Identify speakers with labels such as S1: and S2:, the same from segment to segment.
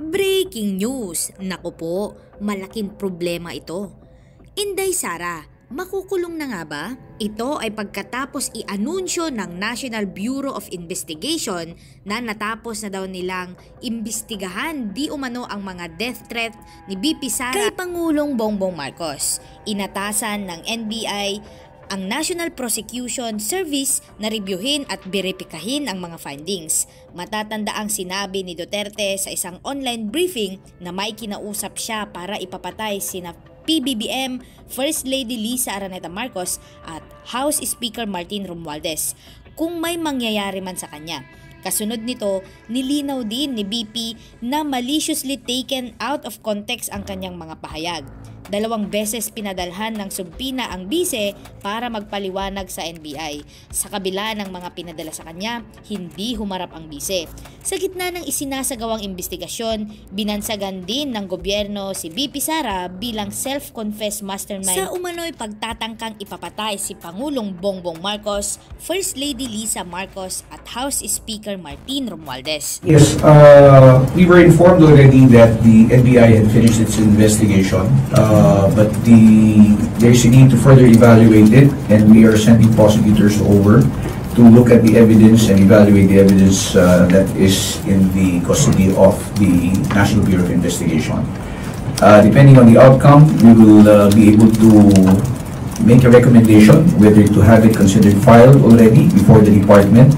S1: Breaking news! Naku po, malaking problema ito. Inday Sara, makukulong na nga ba? Ito ay pagkatapos i-anunsyo ng National Bureau of Investigation na natapos na daw nilang imbestigahan di umano ang mga death threat ni BP Sara kay Pangulong Bongbong Marcos. Inatasan ng NBI ang National Prosecution Service na reviewin at beripikahin ang mga findings. Matatanda ang sinabi ni Duterte sa isang online briefing na may kinausap siya para ipapatay sina PBBM First Lady Lisa Araneta Marcos at House Speaker Martin Romualdez kung may mangyayari man sa kanya. Kasunod nito, nilinaw din ni BP na maliciously taken out of context ang kanyang mga pahayag. 2 beses pinadalhan ng subpina ang bise para magpaliwanag sa NBI. Sa kabila ng mga pinadala sa kanya, hindi humarap ang bise. Sa gitna ng isinasagawang investigasyon, binansagan din ng gobyerno si BP Sara bilang self-confessed mastermind sa umano'y pagtatangkang ipapatay si Pangulong Bongbong Marcos, First Lady Lisa Marcos at House Speaker Martin Romualdez.
S2: Yes, we were informed already that the NBI had finished its investigation. But there's a need to further evaluate it, and we are sending prosecutors over to look at the evidence and evaluate the evidence that is in the custody of the National Bureau of Investigation. Depending on the outcome, we will be able to make a recommendation whether to have it considered filed already before the department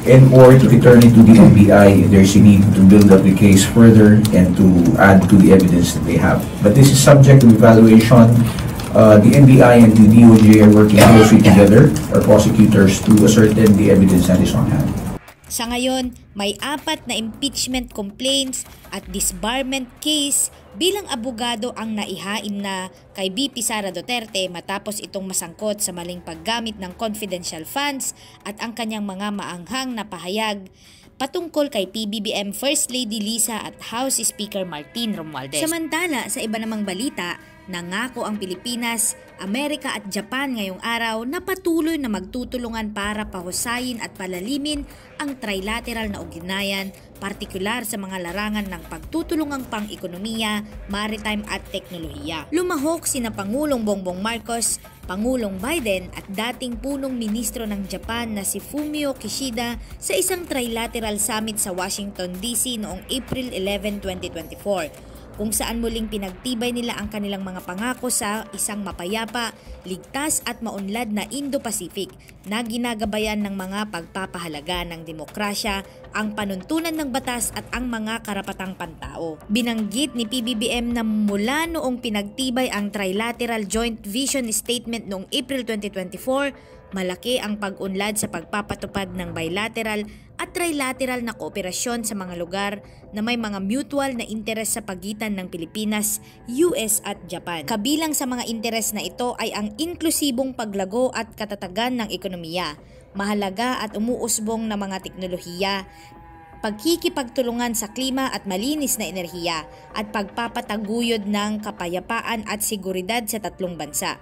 S2: and or to return it to the NBI if there's a need to build up the case further and to add to the evidence that they have. But this is subject to evaluation. The NBI and the DOJ are working closely together, our prosecutors, to ascertain the evidence that is on hand.
S1: Sa ngayon, may 4 na impeachment complaints at disbarment case bilang abogado ang naihain na kay BP Sara Duterte matapos itong masangkot sa maling paggamit ng confidential funds at ang kanyang mga maanghang na pahayag patungkol kay PBBM First Lady Lisa at House Speaker Martin Romualdez. Samantala, sa iba namang balita, nangako ang Pilipinas, Amerika at Japan ngayong araw na patuloy na magtutulungan para pahusayin at palalimin ang trilateral na ugnayan, partikular sa mga larangan ng pagtutulungang pang-ekonomiya, maritime at teknolohiya. Lumahok sina Pangulong Bongbong Marcos, Pangulong Biden at dating punong ministro ng Japan na si Fumio Kishida sa isang trilateral summit sa Washington DC noong April 11, 2024. Kung saan muling pinagtibay nila ang kanilang mga pangako sa isang mapayapa, ligtas at maunlad na Indo-Pacific na ginagabayan ng mga pagpapahalaga ng demokrasya, ang panuntunan ng batas at ang mga karapatang pantao. Binanggit ni PBBM na mula noong pinagtibay ang Trilateral Joint Vision Statement noong April 2024, malaki ang pag-unlad sa pagpapatupad ng bilateral at trilateral na kooperasyon sa mga lugar na may mga mutual na interes sa pagitan ng Pilipinas, US at Japan. Kabilang sa mga interes na ito ay ang inklusibong paglago at katatagan ng ekonomiya, mahalaga at umuusbong na mga teknolohiya, pagkikipagtulungan sa klima at malinis na enerhiya, at pagpapataguyod ng kapayapaan at seguridad sa 3 bansa.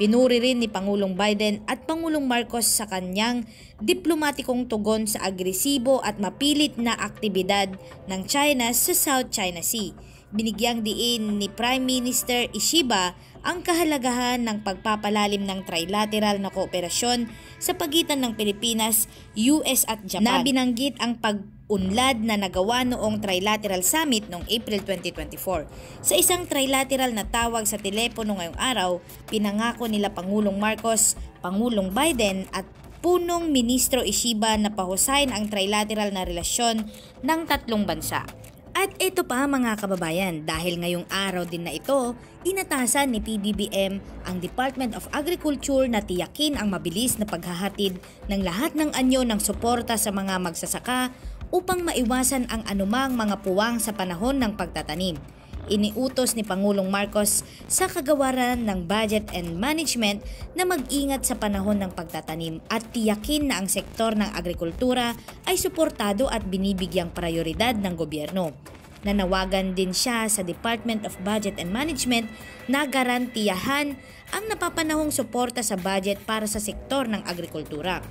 S1: Pinuri rin ni Pangulong Biden at Pangulong Marcos sa kanyang diplomatikong tugon sa agresibo at mapilit na aktibidad ng China sa South China Sea. Binigyang diin ni Prime Minister Ishiba ang kahalagahan ng pagpapalalim ng trilateral na kooperasyon sa pagitan ng Pilipinas, US at Japan, na binanggit ang pag-unlad na nagawa noong Trilateral Summit noong April 2024. Sa isang trilateral na tawag sa telepono ngayong araw, pinangako nila Pangulong Marcos, Pangulong Biden at punong Ministro Ishiba na pahusayin ang trilateral na relasyon ng 3 bansa. At ito pa mga kababayan, dahil ngayong araw din na ito, inatasan ni PBBM ang Department of Agriculture na tiyakin ang mabilis na paghahatid ng lahat ng anyo ng suporta sa mga magsasaka upang maiwasan ang anumang mga puwang sa panahon ng pagtatanim. Iniutos ni Pangulong Marcos sa kagawaran ng Budget and Management na mag-ingat sa panahon ng pagtatanim at tiyakin na ang sektor ng agrikultura ay suportado at binibigyang prioridad ng gobyerno. Nanawagan din siya sa Department of Budget and Management na garantiyahan ang napapanahong suporta sa budget para sa sektor ng agrikultura.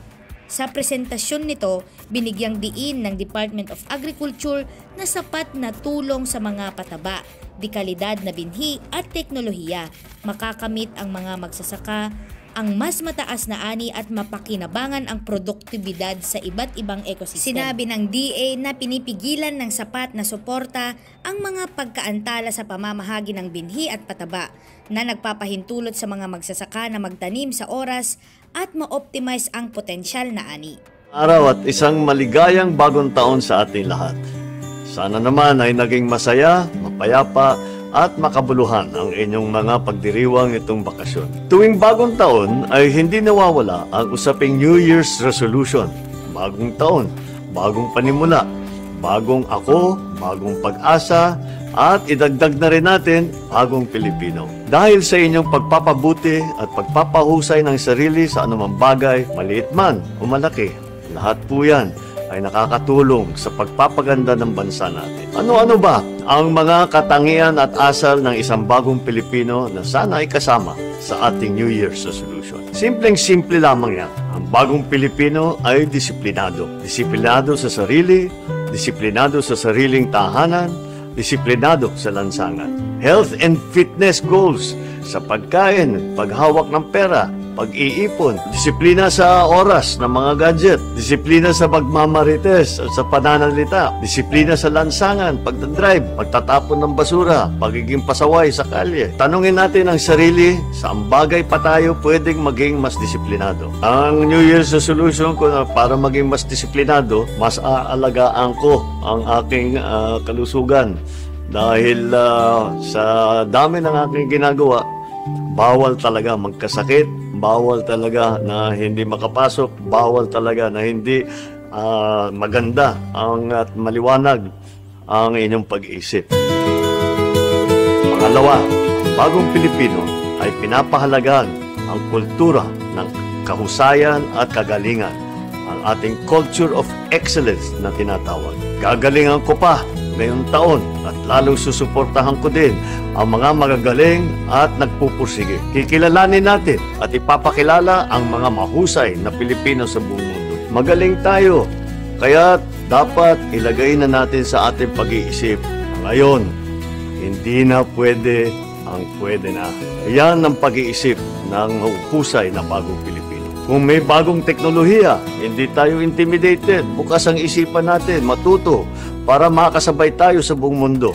S1: Sa presentasyon nito, binigyang diin ng Department of Agriculture na sapat na tulong sa mga pataba, dekalidad na binhi at teknolohiya. Makakamit ang mga magsasaka ang mas mataas na ani at mapakinabangan ang produktibidad sa iba't ibang ecosystem. Sinabi ng DA na pinipigilan ng sapat na suporta ang mga pagkaantala sa pamamahagi ng binhi at pataba na nagpapahintulot sa mga magsasaka na magtanim sa oras at ma-optimize ang potensyal na ani.
S3: Araw at isang maligayang bagong taon sa ating lahat. Sana naman ay naging masaya, mapayapa, at makabuluhan ang inyong mga pagdiriwang itong bakasyon. Tuwing bagong taon ay hindi nawawala ang usaping New Year's Resolution. Bagong taon, bagong panimula, bagong ako, bagong pag-asa, at idagdag na rin natin bagong Pilipino. Dahil sa inyong pagpapabuti at pagpapahusay ng sarili sa anumang bagay, maliit man o malaki, lahat po yan ay nakakatulong sa pagpapaganda ng bansa natin. Ano-ano ba ang mga katangian at asal ng isang bagong Pilipino na sana ay kasama sa ating New Year's Resolution? Simpleng-simple lamang yan. Ang bagong Pilipino ay disiplinado. Disiplinado sa sarili, disiplinado sa sariling tahanan, disiplinado sa lansangan. Health and fitness goals sa pagkain, paghawak ng pera, pag-iipon, disiplina sa oras ng mga gadget, disiplina sa pagmamarites at sa pananalita, disiplina sa lansangan, pagdadrive, pagtatapon ng basura, pagiging pasaway sa kalye. Tanungin natin ang sarili, saan bagay pa tayo pwedeng maging mas disiplinado. Ang New Year's resolution ko na para maging mas disiplinado, mas aalagaan ko ang aking kalusugan. Dahil sa dami ng aking ginagawa, bawal talaga magkasakit, bawal talaga na hindi makapasok, bawal talaga na hindi maganda at maliwanag ang inyong pag-iisip. Pangalawa, ang bagong Pilipino ay pinapahalagan ang kultura ng kahusayan at kagalingan, ang ating culture of excellence na tinatawag. Gagalingan ko pa ngayong taon at lalong susuportahan ko din ang mga magagaling at nagpupursige. Kikilalanin natin at ipapakilala ang mga mahusay na Pilipino sa buong mundo. Magaling tayo, kaya dapat ilagay na natin sa ating pag-iisip na ngayon, hindi na pwede ang pwede na. Yan ang pag-iisip ng mahusay na bagong Pilipino. Kung may bagong teknolohiya, hindi tayo intimidated. Bukas ang isipan natin, matuto, para makasabay tayo sa buong mundo.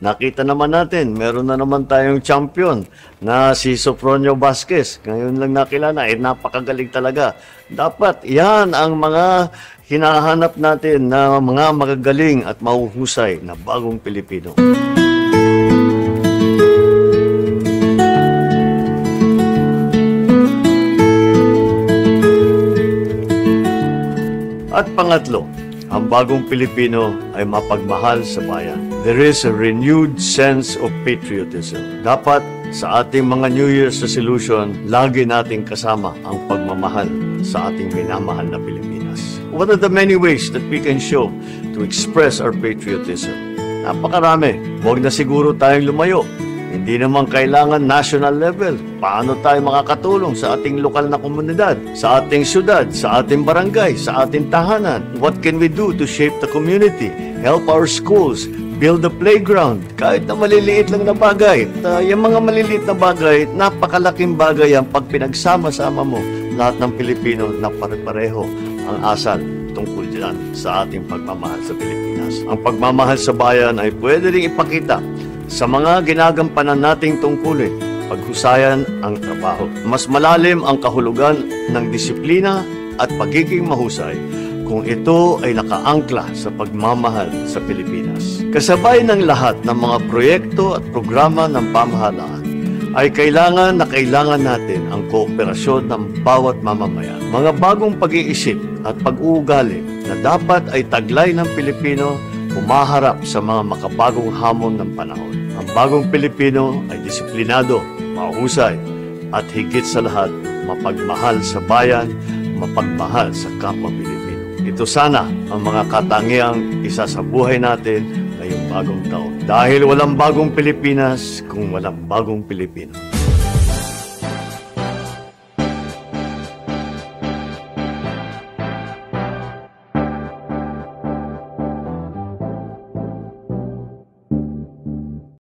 S3: Nakita naman natin, meron na naman tayong champion na si Sofronio Vasquez. Ngayon lang nakilala, napakagaling talaga. Dapat yan ang mga hinahanap natin na mga magagaling at mahuhusay na bagong Pilipino. At pangatlo, ang bagong Pilipino ay mapagmahal sa bayan. There is a renewed sense of patriotism. Dapat sa ating mga New Year's resolution, lagi nating kasama ang pagmamahal sa ating minamahal na Pilipinas. What are the many ways that we can show to express our patriotism? Napakarami. Huwag na siguro tayong lumayo. Hindi naman kailangan national level. Paano tayo makakatulong sa ating lokal na komunidad, sa ating syudad, sa ating barangay, sa ating tahanan? What can we do to shape the community? Help our schools, build a playground, kahit na maliliit lang na bagay. Yung mga maliliit na bagay, napakalaking bagay yan pag pinagsama-sama mo lahat ng Pilipino na pare-pareho ang asal tungkol dyan sa ating pagmamahal sa Pilipinas. Ang pagmamahal sa bayan ay pwede rin ipakita sa mga ginagampanan nating tungkulin, paghusayan ang trabaho. Mas malalim ang kahulugan ng disiplina at pagiging mahusay kung ito ay nakaangkla sa pagmamahal sa Pilipinas. Kasabay ng lahat ng mga proyekto at programa ng pamahalaan, ay kailangan natin ang kooperasyon ng bawat mamamayan. Mga bagong pag-iisip at pag-uugali na dapat ay taglay ng Pilipino humaharap sa mga makabagong hamon ng panahon. Ang bagong Pilipino ay disiplinado, mahusay, at higit sa lahat, mapagmahal sa bayan, mapagmahal sa kapwa Pilipino. Ito sana ang mga katangiang isa sa buhay natin ngayong bagong taon. Dahil walang bagong Pilipinas kung walang bagong Pilipino.